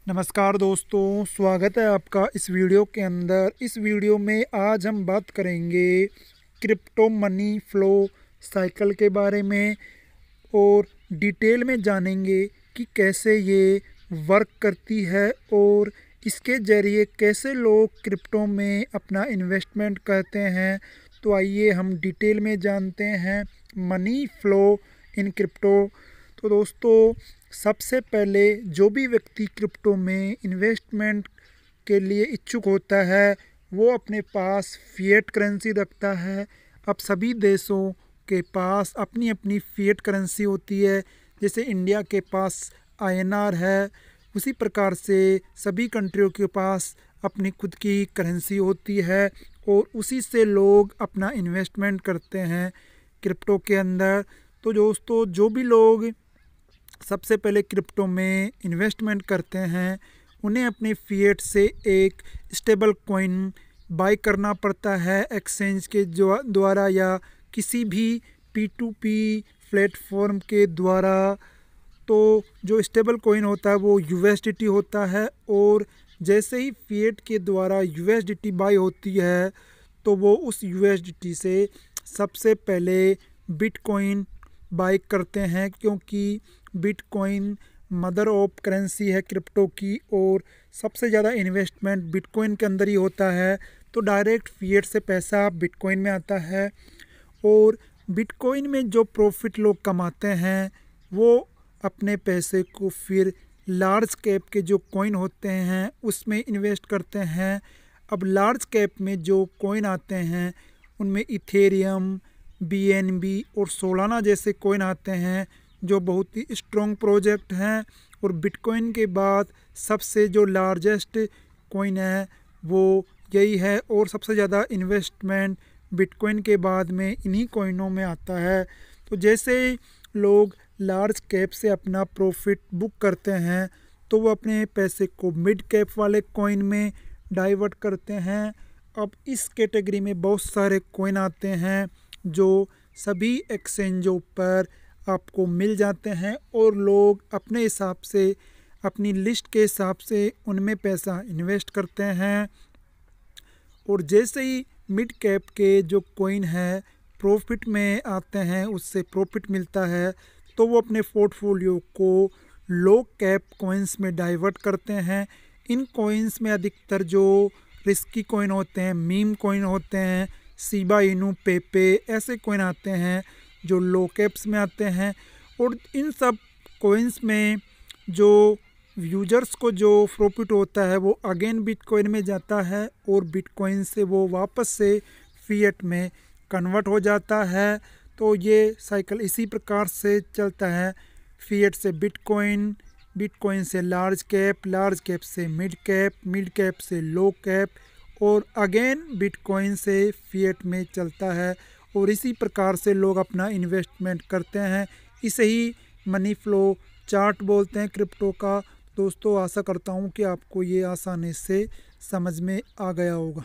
नमस्कार दोस्तों, स्वागत है आपका इस वीडियो के अंदर। इस वीडियो में आज हम बात करेंगे क्रिप्टो मनी फ्लो साइकिल के बारे में और डिटेल में जानेंगे कि कैसे ये वर्क करती है और इसके ज़रिए कैसे लोग क्रिप्टो में अपना इन्वेस्टमेंट करते हैं। तो आइए हम डिटेल में जानते हैं मनी फ्लो इन क्रिप्टो। तो दोस्तों, सबसे पहले जो भी व्यक्ति क्रिप्टो में इन्वेस्टमेंट के लिए इच्छुक होता है वो अपने पास फिएट करेंसी रखता है। अब सभी देशों के पास अपनी अपनी फिएट करेंसी होती है। जैसे इंडिया के पास आईएनआर है, उसी प्रकार से सभी कंट्रियों के पास अपनी खुद की करेंसी होती है और उसी से लोग अपना इन्वेस्टमेंट करते हैं क्रिप्टो के अंदर। तो दोस्तों, जो भी लोग सबसे पहले क्रिप्टो में इन्वेस्टमेंट करते हैं उन्हें अपने फिएट से एक स्टेबल कॉइन बाय करना पड़ता है एक्सचेंज के द्वारा या किसी भी P2P प्लेटफॉर्म के द्वारा। तो जो स्टेबल कॉइन होता है वो USDT होता है और जैसे ही फिएट के द्वारा USDT बाय होती है तो वो उस USDT से सबसे पहले बिटकॉइन बाय करते हैं, क्योंकि बिटकॉइन मदर ऑफ करेंसी है क्रिप्टो की और सबसे ज़्यादा इन्वेस्टमेंट बिटकॉइन के अंदर ही होता है। तो डायरेक्ट फिएट से पैसा बिटकॉइन में आता है और बिटकॉइन में जो प्रॉफिट लोग कमाते हैं वो अपने पैसे को फिर लार्ज कैप के जो कॉइन होते हैं उसमें इन्वेस्ट करते हैं। अब लार्ज कैप में जो कॉइन आते हैं उनमें इथेरियम, BNB और सोलाना जैसे कॉइन आते हैं जो बहुत ही स्ट्रॉन्ग प्रोजेक्ट हैं। और बिटकॉइन के बाद सबसे जो लार्जेस्ट कॉइन है वो यही है और सबसे ज़्यादा इन्वेस्टमेंट बिटकॉइन के बाद में इन्हीं कॉइनों में आता है। तो जैसे लोग लार्ज कैप से अपना प्रॉफिट बुक करते हैं तो वो अपने पैसे को मिड कैप वाले कॉइन में डाइवर्ट करते हैं। अब इस कैटेगरी में बहुत सारे कॉइन आते हैं जो सभी एक्सचेंजों पर आपको मिल जाते हैं और लोग अपने हिसाब से अपनी लिस्ट के हिसाब से उनमें पैसा इन्वेस्ट करते हैं। और जैसे ही मिड कैप के जो कॉइन है प्रॉफिट में आते हैं, उससे प्रॉफिट मिलता है तो वो अपने पोर्टफोलियो को लो कैप कॉइन्स में डाइवर्ट करते हैं। इन कॉइन्स में अधिकतर जो रिस्की कॉइन होते हैं, मीम कॉइन होते हैं, शिबा इनू, पेपे ऐसे कॉइन आते हैं जो लो कैप्स में आते हैं। और इन सब कॉइन्स में जो यूजर्स को जो प्रॉफिट होता है वो अगेन बिटकॉइन में जाता है और बिटकॉइन से वो वापस से फिएट में कन्वर्ट हो जाता है। तो ये साइकिल इसी प्रकार से चलता है, फिएट से बिटकॉइन, बिटकॉइन से लार्ज कैप से मिड कैप से लो कैप और अगेन बिटकॉइन से फिएट में चलता है। और इसी प्रकार से लोग अपना इन्वेस्टमेंट करते हैं। इसे ही मनी फ्लो चार्ट बोलते हैं क्रिप्टो का। दोस्तों, आशा करता हूँ कि आपको ये आसानी से समझ में आ गया होगा।